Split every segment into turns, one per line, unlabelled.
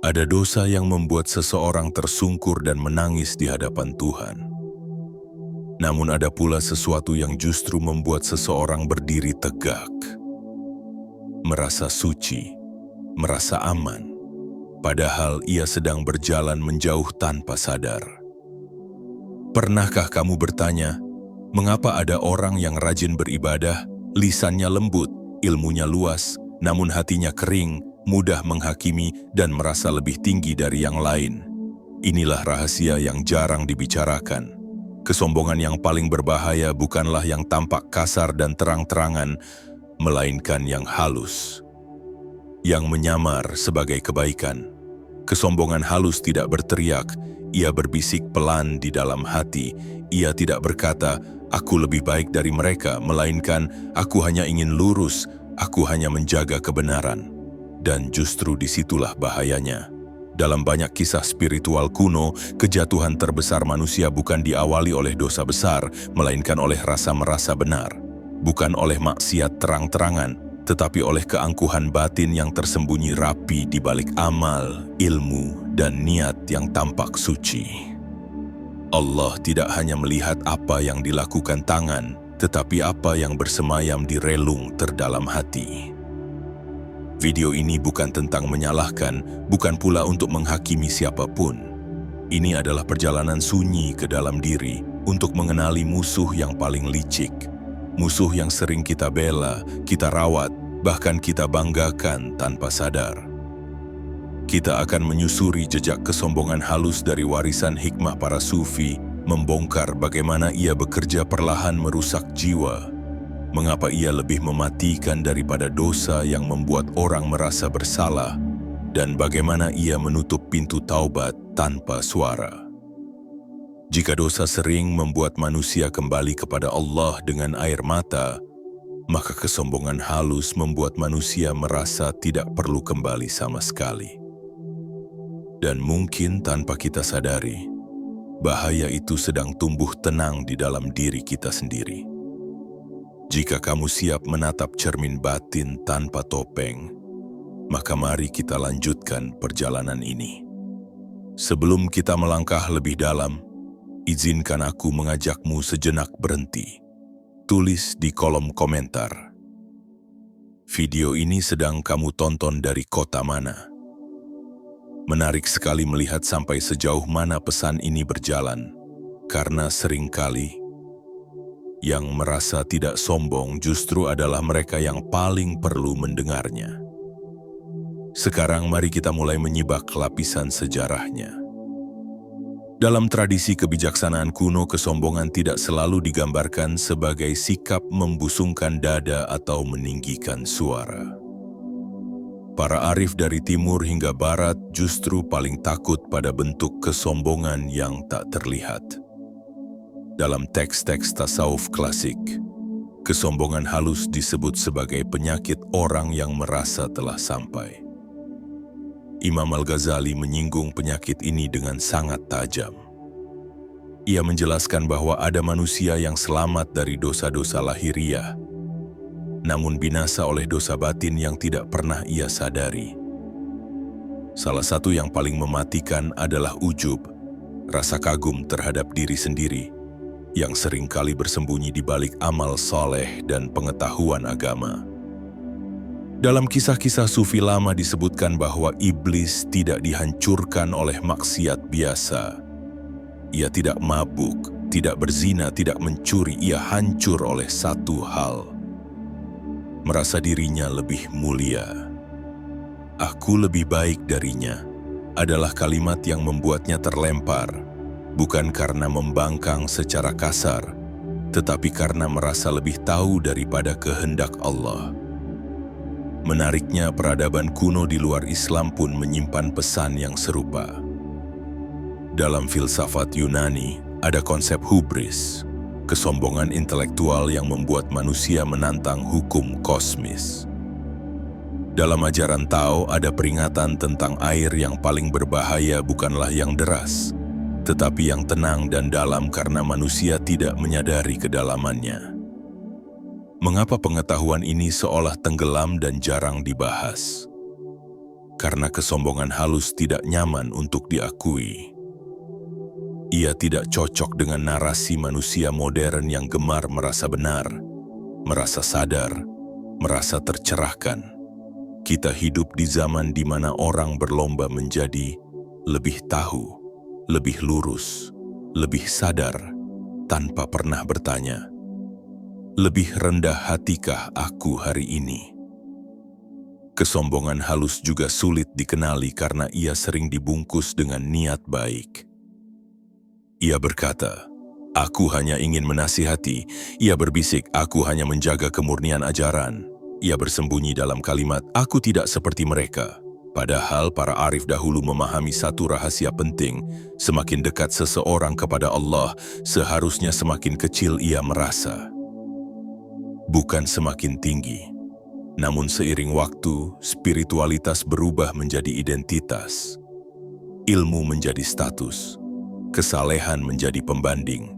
Ada dosa yang membuat seseorang tersungkur dan menangis di hadapan Tuhan. Namun ada pula sesuatu yang justru membuat seseorang berdiri tegak, merasa suci, merasa aman, padahal ia sedang berjalan menjauh tanpa sadar. Pernahkah kamu bertanya, mengapa ada orang yang rajin beribadah, lisannya lembut, ilmunya luas, namun hatinya kering, mudah menghakimi dan merasa lebih tinggi dari yang lain? Inilah rahasia yang jarang dibicarakan. Kesombongan yang paling berbahaya bukanlah yang tampak kasar dan terang-terangan, melainkan yang halus, yang menyamar sebagai kebaikan. Kesombongan halus tidak berteriak, ia berbisik pelan di dalam hati. Ia tidak berkata, "Aku lebih baik dari mereka," melainkan, "Aku hanya ingin lurus, aku hanya menjaga kebenaran." Dan justru disitulah bahayanya. Dalam banyak kisah spiritual kuno, kejatuhan terbesar manusia bukan diawali oleh dosa besar, melainkan oleh rasa merasa benar. Bukan oleh maksiat terang-terangan, tetapi oleh keangkuhan batin yang tersembunyi rapi di balik amal, ilmu, dan niat yang tampak suci. Allah tidak hanya melihat apa yang dilakukan tangan, tetapi apa yang bersemayam di relung terdalam hati. Video ini bukan tentang menyalahkan, bukan pula untuk menghakimi siapapun. Ini adalah perjalanan sunyi ke dalam diri untuk mengenali musuh yang paling licik. Musuh yang sering kita bela, kita rawat, bahkan kita banggakan tanpa sadar. Kita akan menyusuri jejak kesombongan halus dari warisan hikmah para sufi, membongkar bagaimana ia bekerja perlahan merusak jiwa. Mengapa ia lebih mematikan daripada dosa yang membuat orang merasa bersalah, dan bagaimana ia menutup pintu taubat tanpa suara. Jika dosa sering membuat manusia kembali kepada Allah dengan air mata, maka kesombongan halus membuat manusia merasa tidak perlu kembali sama sekali. Dan mungkin tanpa kita sadari, bahaya itu sedang tumbuh tenang di dalam diri kita sendiri. Jika kamu siap menatap cermin batin tanpa topeng, maka mari kita lanjutkan perjalanan ini. Sebelum kita melangkah lebih dalam, izinkan aku mengajakmu sejenak berhenti. Tulis di kolom komentar, video ini sedang kamu tonton dari kota mana? Menarik sekali melihat sampai sejauh mana pesan ini berjalan, karena seringkali yang merasa tidak sombong justru adalah mereka yang paling perlu mendengarnya. Sekarang mari kita mulai menyibak lapisan sejarahnya. Dalam tradisi kebijaksanaan kuno, kesombongan tidak selalu digambarkan sebagai sikap membusungkan dada atau meninggikan suara. Para arif dari timur hingga barat justru paling takut pada bentuk kesombongan yang tak terlihat. Dalam teks-teks tasawuf klasik, kesombongan halus disebut sebagai penyakit orang yang merasa telah sampai. Imam Al-Ghazali menyinggung penyakit ini dengan sangat tajam. Ia menjelaskan bahwa ada manusia yang selamat dari dosa-dosa lahiriah, namun binasa oleh dosa batin yang tidak pernah ia sadari. Salah satu yang paling mematikan adalah ujub, rasa kagum terhadap diri sendiri, yang seringkali bersembunyi di balik amal soleh dan pengetahuan agama. Dalam kisah-kisah sufi lama disebutkan bahwa iblis tidak dihancurkan oleh maksiat biasa. Ia tidak mabuk, tidak berzina, tidak mencuri, ia hancur oleh satu hal. Merasa dirinya lebih mulia. "Aku lebih baik darinya" adalah kalimat yang membuatnya terlempar, bukan karena membangkang secara kasar, tetapi karena merasa lebih tahu daripada kehendak Allah. Menariknya, peradaban kuno di luar Islam pun menyimpan pesan yang serupa. Dalam filsafat Yunani, ada konsep hubris, kesombongan intelektual yang membuat manusia menantang hukum kosmis. Dalam ajaran Tao ada peringatan tentang air yang paling berbahaya bukanlah yang deras, tetapi yang tenang dan dalam karena manusia tidak menyadari kedalamannya. Mengapa pengetahuan ini seolah tenggelam dan jarang dibahas? karena kesombongan halus tidak nyaman untuk diakui. Ia tidak cocok dengan narasi manusia modern yang gemar merasa benar, merasa sadar, merasa tercerahkan. Kita hidup di zaman di mana orang berlomba menjadi lebih tahu, lebih lurus, lebih sadar, tanpa pernah bertanya, lebih rendah hatikah aku hari ini? Kesombongan halus juga sulit dikenali karena ia sering dibungkus dengan niat baik. Ia berkata, aku hanya ingin menasihati. Ia berbisik, aku hanya menjaga kemurnian ajaran. Ia bersembunyi dalam kalimat, aku tidak seperti mereka. Padahal para arif dahulu memahami satu rahasia penting, semakin dekat seseorang kepada Allah, seharusnya semakin kecil ia merasa. Bukan semakin tinggi. Namun seiring waktu, spiritualitas berubah menjadi identitas. Ilmu menjadi status. Kesalehan menjadi pembanding.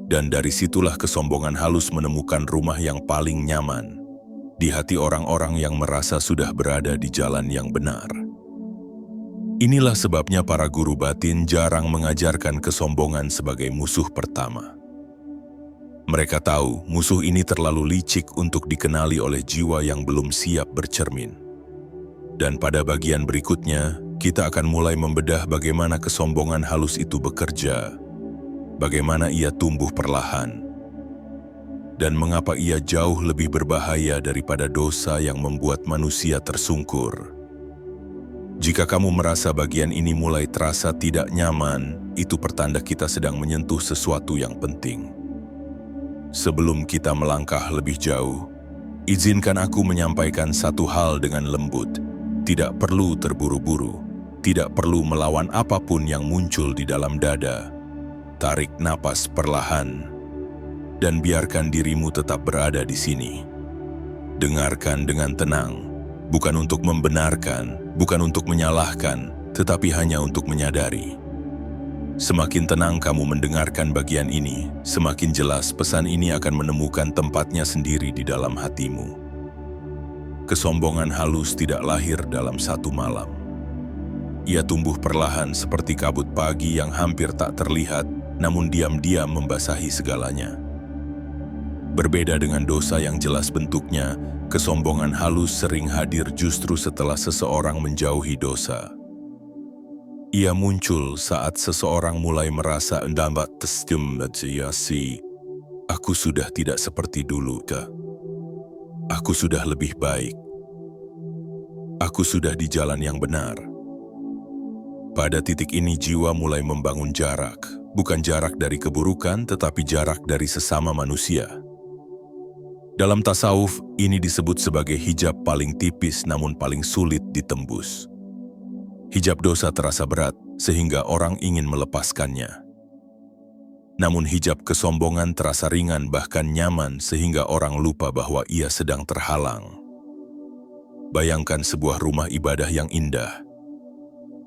Dan dari situlah kesombongan halus menemukan rumah yang paling nyaman di hati orang-orang yang merasa sudah berada di jalan yang benar. Inilah sebabnya para guru batin jarang mengajarkan kesombongan sebagai musuh pertama. Mereka tahu musuh ini terlalu licik untuk dikenali oleh jiwa yang belum siap bercermin. Dan pada bagian berikutnya, kita akan mulai membedah bagaimana kesombongan halus itu bekerja, bagaimana ia tumbuh perlahan, dan mengapa ia jauh lebih berbahaya daripada dosa yang membuat manusia tersungkur. Jika kamu merasa bagian ini mulai terasa tidak nyaman, itu pertanda kita sedang menyentuh sesuatu yang penting. Sebelum kita melangkah lebih jauh, izinkan aku menyampaikan satu hal dengan lembut. Tidak perlu terburu-buru, tidak perlu melawan apapun yang muncul di dalam dada. Tarik napas perlahan, dan biarkan dirimu tetap berada di sini. Dengarkan dengan tenang, bukan untuk membenarkan, bukan untuk menyalahkan, tetapi hanya untuk menyadari. Semakin tenang kamu mendengarkan bagian ini, semakin jelas pesan ini akan menemukan tempatnya sendiri di dalam hatimu. Kesombongan halus tidak lahir dalam satu malam. Ia tumbuh perlahan seperti kabut pagi yang hampir tak terlihat, namun diam-diam membasahi segalanya. Berbeda dengan dosa yang jelas bentuknya, kesombongan halus sering hadir justru setelah seseorang menjauhi dosa. Ia muncul saat seseorang mulai merasa endambat aku sudah tidak seperti dulu, aku sudah lebih baik. Aku sudah di jalan yang benar. Pada titik ini jiwa mulai membangun jarak, bukan jarak dari keburukan tetapi jarak dari sesama manusia. Dalam tasawuf, ini disebut sebagai hijab paling tipis namun paling sulit ditembus. Hijab dosa terasa berat, sehingga orang ingin melepaskannya. Namun hijab kesombongan terasa ringan bahkan nyaman sehingga orang lupa bahwa ia sedang terhalang. Bayangkan sebuah rumah ibadah yang indah.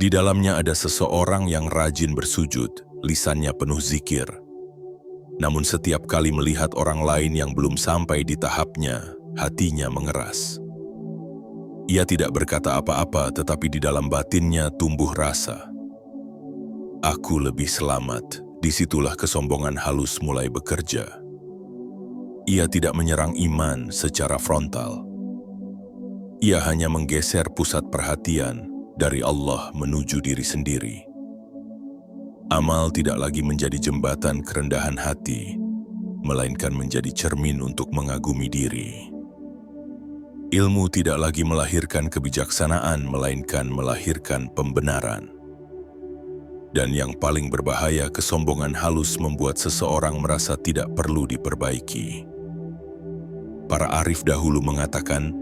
Di dalamnya ada seseorang yang rajin bersujud, lisannya penuh zikir. Namun setiap kali melihat orang lain yang belum sampai di tahapnya, hatinya mengeras. Ia tidak berkata apa-apa, tetapi di dalam batinnya tumbuh rasa. Aku lebih selamat. Disitulah kesombongan halus mulai bekerja. Ia tidak menyerang iman secara frontal. Ia hanya menggeser pusat perhatian dari Allah menuju diri sendiri. Amal tidak lagi menjadi jembatan kerendahan hati, melainkan menjadi cermin untuk mengagumi diri. Ilmu tidak lagi melahirkan kebijaksanaan, melainkan melahirkan pembenaran. Dan yang paling berbahaya, kesombongan halus membuat seseorang merasa tidak perlu diperbaiki. Para arif dahulu mengatakan,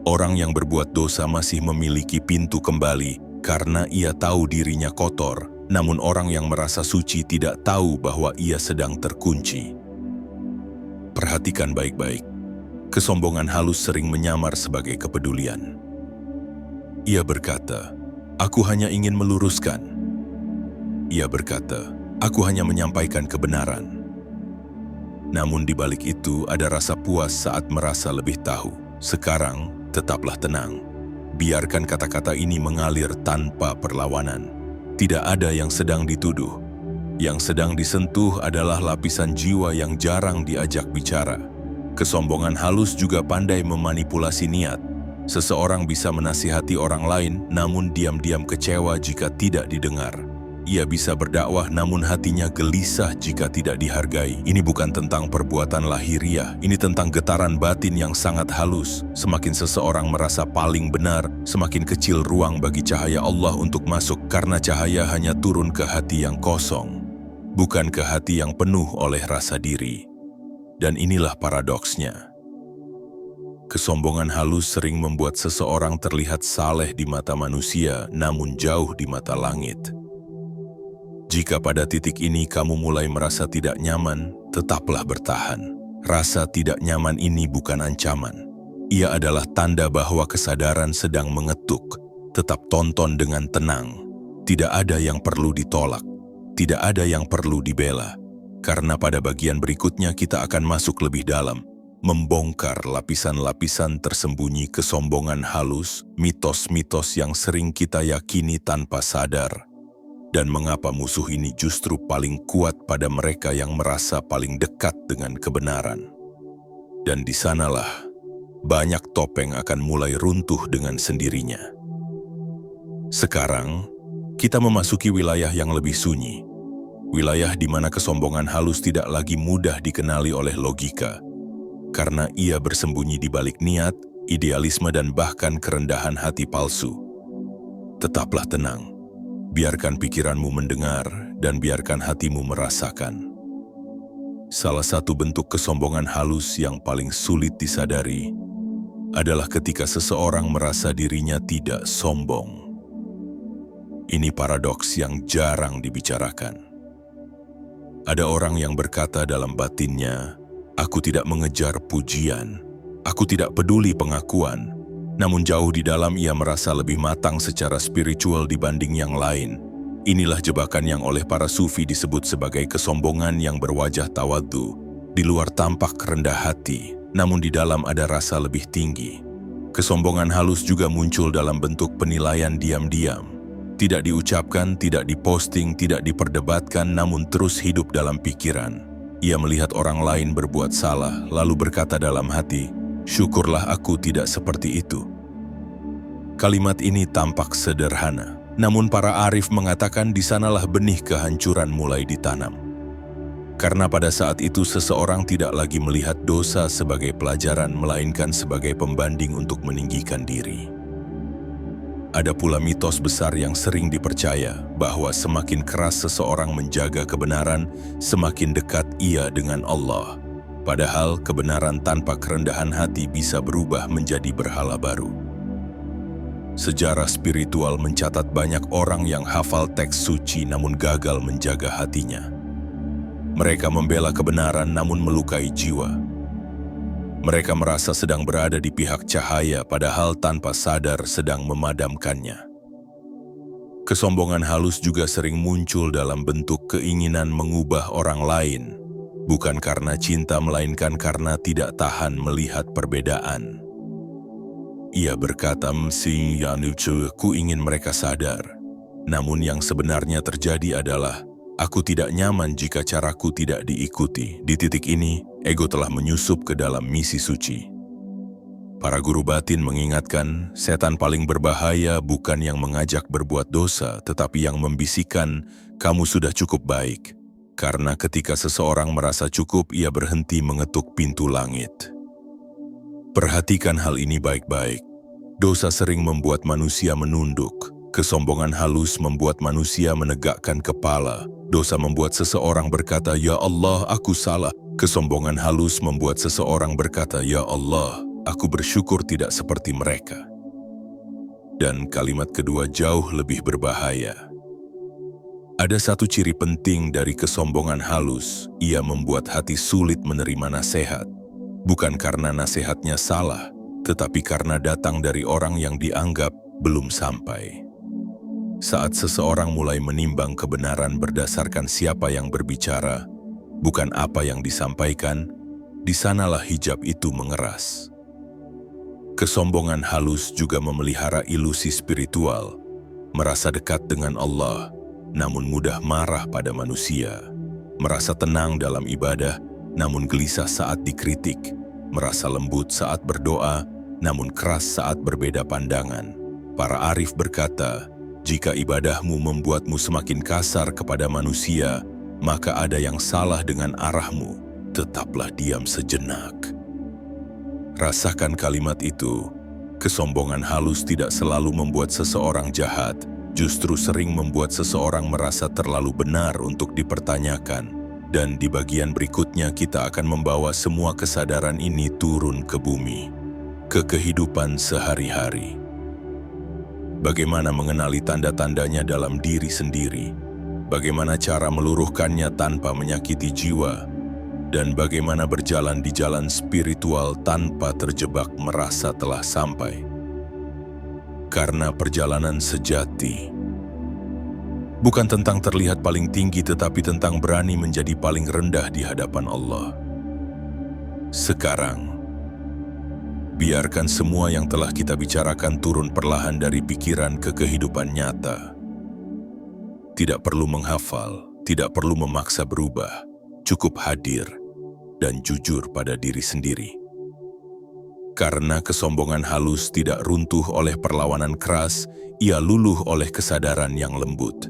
orang yang berbuat dosa masih memiliki pintu kembali karena ia tahu dirinya kotor. Namun orang yang merasa suci tidak tahu bahwa ia sedang terkunci. Perhatikan baik-baik. Kesombongan halus sering menyamar sebagai kepedulian. Ia berkata, aku hanya ingin meluruskan. Ia berkata, aku hanya menyampaikan kebenaran. Namun di balik itu ada rasa puas saat merasa lebih tahu. Sekarang, tetaplah tenang. Biarkan kata-kata ini mengalir tanpa perlawanan. Tidak ada yang sedang dituduh. Yang sedang disentuh adalah lapisan jiwa yang jarang diajak bicara. Kesombongan halus juga pandai memanipulasi niat. Seseorang bisa menasihati orang lain, namun diam-diam kecewa jika tidak didengar. Ia bisa berdakwah namun hatinya gelisah jika tidak dihargai. Ini bukan tentang perbuatan lahiriah, ini tentang getaran batin yang sangat halus. Semakin seseorang merasa paling benar, semakin kecil ruang bagi cahaya Allah untuk masuk karena cahaya hanya turun ke hati yang kosong, bukan ke hati yang penuh oleh rasa diri. Dan inilah paradoksnya. Kesombongan halus sering membuat seseorang terlihat saleh di mata manusia, namun jauh di mata langit. Jika pada titik ini kamu mulai merasa tidak nyaman, tetaplah bertahan. Rasa tidak nyaman ini bukan ancaman. Ia adalah tanda bahwa kesadaran sedang mengetuk. Tetap tonton dengan tenang. Tidak ada yang perlu ditolak. Tidak ada yang perlu dibela. Karena pada bagian berikutnya kita akan masuk lebih dalam. Membongkar lapisan-lapisan tersembunyi kesombongan halus, mitos-mitos yang sering kita yakini tanpa sadar. Dan mengapa musuh ini justru paling kuat pada mereka yang merasa paling dekat dengan kebenaran. Dan di sanalah banyak topeng akan mulai runtuh dengan sendirinya. Sekarang, kita memasuki wilayah yang lebih sunyi. Wilayah di mana kesombongan halus tidak lagi mudah dikenali oleh logika. Karena ia bersembunyi di balik niat, idealisme dan bahkan kerendahan hati palsu. Tetaplah tenang. Biarkan pikiranmu mendengar dan biarkan hatimu merasakan. Salah satu bentuk kesombongan halus yang paling sulit disadari adalah ketika seseorang merasa dirinya tidak sombong. Ini paradoks yang jarang dibicarakan. Ada orang yang berkata dalam batinnya, "Aku tidak mengejar pujian, aku tidak peduli pengakuan." Namun jauh di dalam ia merasa lebih matang secara spiritual dibanding yang lain. Inilah jebakan yang oleh para sufi disebut sebagai kesombongan yang berwajah tawadhu. Di luar tampak rendah hati, namun di dalam ada rasa lebih tinggi. Kesombongan halus juga muncul dalam bentuk penilaian diam-diam. Tidak diucapkan, tidak diposting, tidak diperdebatkan, namun terus hidup dalam pikiran. Ia melihat orang lain berbuat salah, lalu berkata dalam hati, "Syukurlah aku tidak seperti itu." Kalimat ini tampak sederhana, namun para arif mengatakan di sanalah benih kehancuran mulai ditanam. Karena pada saat itu seseorang tidak lagi melihat dosa sebagai pelajaran, melainkan sebagai pembanding untuk meninggikan diri. Ada pula mitos besar yang sering dipercaya bahwa semakin keras seseorang menjaga kebenaran, semakin dekat ia dengan Allah. Padahal kebenaran tanpa kerendahan hati bisa berubah menjadi berhala baru. Sejarah spiritual mencatat banyak orang yang hafal teks suci namun gagal menjaga hatinya. Mereka membela kebenaran namun melukai jiwa. Mereka merasa sedang berada di pihak cahaya padahal tanpa sadar sedang memadamkannya. Kesombongan halus juga sering muncul dalam bentuk keinginan mengubah orang lain. Bukan karena cinta, melainkan karena tidak tahan melihat perbedaan. Ia berkata, ku ingin mereka sadar. Namun yang sebenarnya terjadi adalah, aku tidak nyaman jika caraku tidak diikuti. Di titik ini, ego telah menyusup ke dalam misi suci. Para guru batin mengingatkan, setan paling berbahaya bukan yang mengajak berbuat dosa, tetapi yang membisikkan, kamu sudah cukup baik. Karena ketika seseorang merasa cukup, ia berhenti mengetuk pintu langit. Perhatikan hal ini baik-baik. Dosa sering membuat manusia menunduk. Kesombongan halus membuat manusia menegakkan kepala. Dosa membuat seseorang berkata, "Ya Allah, aku salah." Kesombongan halus membuat seseorang berkata, "Ya Allah, aku bersyukur tidak seperti mereka." Dan kalimat kedua jauh lebih berbahaya. Ada satu ciri penting dari kesombongan halus, ia membuat hati sulit menerima nasihat. Bukan karena nasihatnya salah, tetapi karena datang dari orang yang dianggap belum sampai. Saat seseorang mulai menimbang kebenaran berdasarkan siapa yang berbicara, bukan apa yang disampaikan, di sanalah hijab itu mengeras. Kesombongan halus juga memelihara ilusi spiritual, merasa dekat dengan Allah, namun mudah marah pada manusia, merasa tenang dalam ibadah, namun gelisah saat dikritik, merasa lembut saat berdoa, namun keras saat berbeda pandangan. Para arif berkata, jika ibadahmu membuatmu semakin kasar kepada manusia, maka ada yang salah dengan arahmu, tetaplah diam sejenak. Rasakan kalimat itu. Kesombongan halus tidak selalu membuat seseorang jahat, justru sering membuat seseorang merasa terlalu benar untuk dipertanyakan. Dan di bagian berikutnya kita akan membawa semua kesadaran ini turun ke bumi, ke kehidupan sehari-hari. Bagaimana mengenali tanda-tandanya dalam diri sendiri, bagaimana cara meluruhkannya tanpa menyakiti jiwa, dan bagaimana berjalan di jalan spiritual tanpa terjebak merasa telah sampai. Karena perjalanan sejati bukan tentang terlihat paling tinggi, tetapi tentang berani menjadi paling rendah di hadapan Allah. Sekarang, biarkan semua yang telah kita bicarakan turun perlahan dari pikiran ke kehidupan nyata. Tidak perlu menghafal, tidak perlu memaksa berubah, cukup hadir dan jujur pada diri sendiri. Karena kesombongan halus tidak runtuh oleh perlawanan keras, ia luluh oleh kesadaran yang lembut.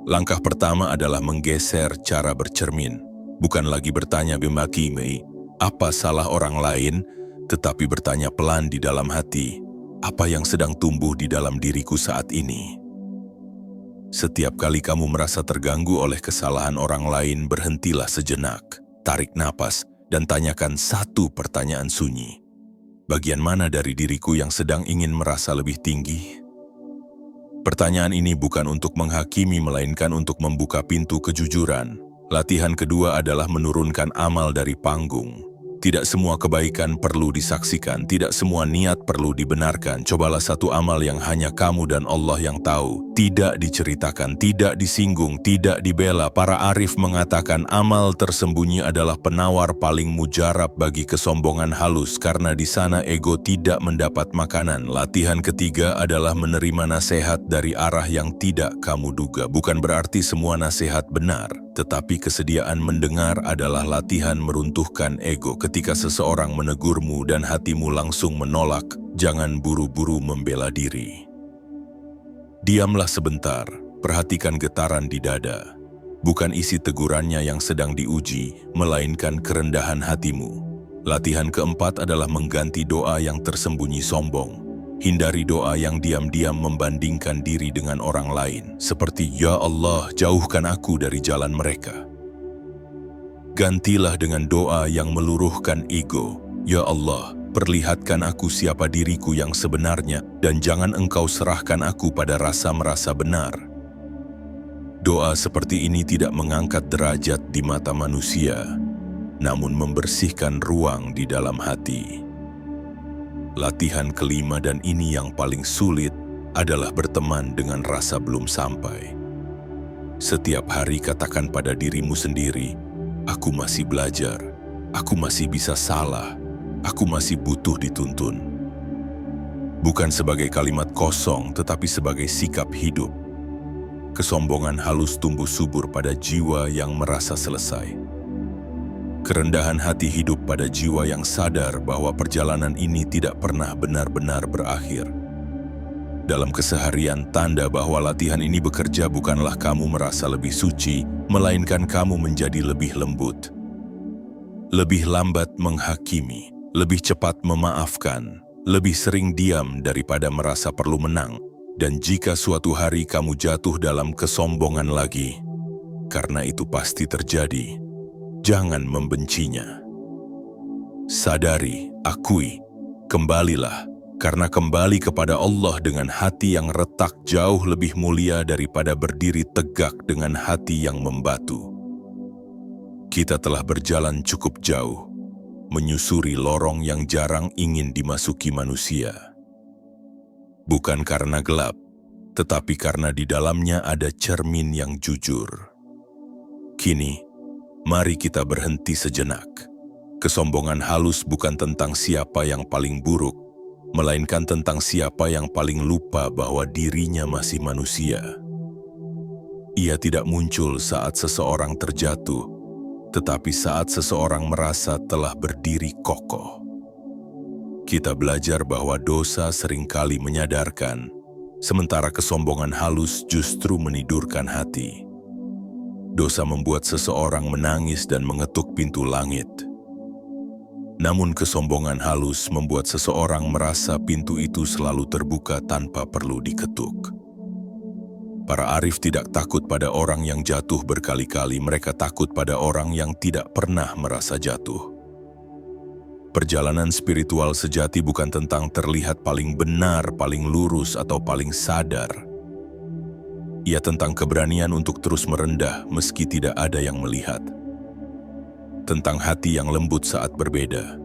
Langkah pertama adalah menggeser cara bercermin, bukan lagi bertanya bimakime, apa salah orang lain, tetapi bertanya pelan di dalam hati, apa yang sedang tumbuh di dalam diriku saat ini. Setiap kali kamu merasa terganggu oleh kesalahan orang lain, berhentilah sejenak. Tarik napas dan tanyakan satu pertanyaan sunyi. Bagian mana dari diriku yang sedang ingin merasa lebih tinggi? Pertanyaan ini bukan untuk menghakimi, melainkan untuk membuka pintu kejujuran. Latihan kedua adalah menurunkan amal dari panggung. Tidak semua kebaikan perlu disaksikan, tidak semua niat perlu dibenarkan. Cobalah satu amal yang hanya kamu dan Allah yang tahu. Tidak diceritakan, tidak disinggung, tidak dibela. Para arif mengatakan amal tersembunyi adalah penawar paling mujarab bagi kesombongan halus, karena di sana ego tidak mendapat makanan. Latihan ketiga adalah menerima nasihat dari arah yang tidak kamu duga. Bukan berarti semua nasihat benar, tetapi kesediaan mendengar adalah latihan meruntuhkan ego. Ketika seseorang menegurmu dan hatimu langsung menolak, jangan buru-buru membela diri. Diamlah sebentar, perhatikan getaran di dada. Bukan isi tegurannya yang sedang diuji, melainkan kerendahan hatimu. Latihan keempat adalah mengganti doa yang tersembunyi sombong. Hindari doa yang diam-diam membandingkan diri dengan orang lain, seperti "Ya Allah, jauhkan aku dari jalan mereka." Gantilah dengan doa yang meluruhkan ego. "Ya Allah, perlihatkan aku siapa diriku yang sebenarnya, dan jangan Engkau serahkan aku pada rasa merasa benar." Doa seperti ini tidak mengangkat derajat di mata manusia, namun membersihkan ruang di dalam hati. Latihan kelima, dan ini yang paling sulit, adalah berteman dengan rasa belum sampai. Setiap hari katakan pada dirimu sendiri, "Aku masih belajar, aku masih bisa salah, aku masih butuh dituntun." Bukan sebagai kalimat kosong, tetapi sebagai sikap hidup. Kesombongan halus tumbuh subur pada jiwa yang merasa selesai. Kerendahan hati hidup pada jiwa yang sadar bahwa perjalanan ini tidak pernah benar-benar berakhir. Dalam keseharian, tanda bahwa latihan ini bekerja bukanlah kamu merasa lebih suci, melainkan kamu menjadi lebih lembut. Lebih lambat menghakimi, lebih cepat memaafkan, lebih sering diam daripada merasa perlu menang. Dan jika suatu hari kamu jatuh dalam kesombongan lagi, karena itu pasti terjadi, jangan membencinya. Sadari, akui, kembalilah. Karena kembali kepada Allah dengan hati yang retak jauh lebih mulia daripada berdiri tegak dengan hati yang membatu. Kita telah berjalan cukup jauh, menyusuri lorong yang jarang ingin dimasuki manusia. Bukan karena gelap, tetapi karena di dalamnya ada cermin yang jujur. Kini, mari kita berhenti sejenak. Kesombongan halus bukan tentang siapa yang paling buruk, melainkan tentang siapa yang paling lupa bahwa dirinya masih manusia. Ia tidak muncul saat seseorang terjatuh, tetapi saat seseorang merasa telah berdiri kokoh. Kita belajar bahwa dosa seringkali menyadarkan, sementara kesombongan halus justru menidurkan hati. Dosa membuat seseorang menangis dan mengetuk pintu langit. Namun kesombongan halus membuat seseorang merasa pintu itu selalu terbuka tanpa perlu diketuk. Para arif tidak takut pada orang yang jatuh berkali-kali, mereka takut pada orang yang tidak pernah merasa jatuh. Perjalanan spiritual sejati bukan tentang terlihat paling benar, paling lurus, atau paling sadar. Ia tentang keberanian untuk terus merendah meski tidak ada yang melihat. Tentang hati yang lembut saat berbeda.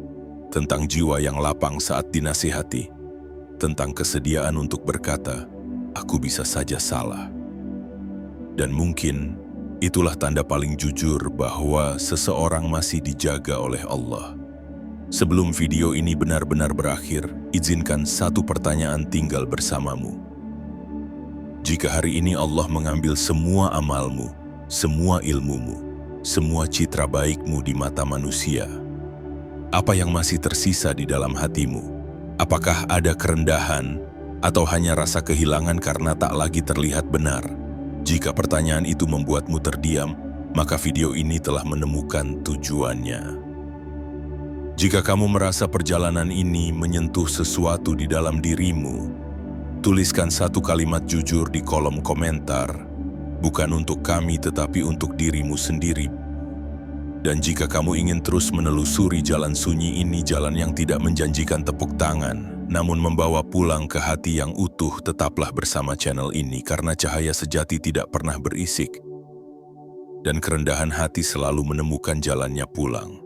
Tentang jiwa yang lapang saat dinasihati. Tentang kesediaan untuk berkata, "Aku bisa saja salah." Dan mungkin itulah tanda paling jujur bahwa seseorang masih dijaga oleh Allah. Sebelum video ini benar-benar berakhir, izinkan satu pertanyaan tinggal bersamamu. Jika hari ini Allah mengambil semua amalmu, semua ilmumu, semua citra baikmu di mata manusia, apa yang masih tersisa di dalam hatimu? Apakah ada kerendahan atau hanya rasa kehilangan karena tak lagi terlihat benar? Jika pertanyaan itu membuatmu terdiam, maka video ini telah menemukan tujuannya. Jika kamu merasa perjalanan ini menyentuh sesuatu di dalam dirimu, tuliskan satu kalimat jujur di kolom komentar, bukan untuk kami tetapi untuk dirimu sendiri. Dan jika kamu ingin terus menelusuri jalan sunyi ini, jalan yang tidak menjanjikan tepuk tangan, namun membawa pulang ke hati yang utuh, tetaplah bersama channel ini karena cahaya sejati tidak pernah berisik, dan kerendahan hati selalu menemukan jalannya pulang.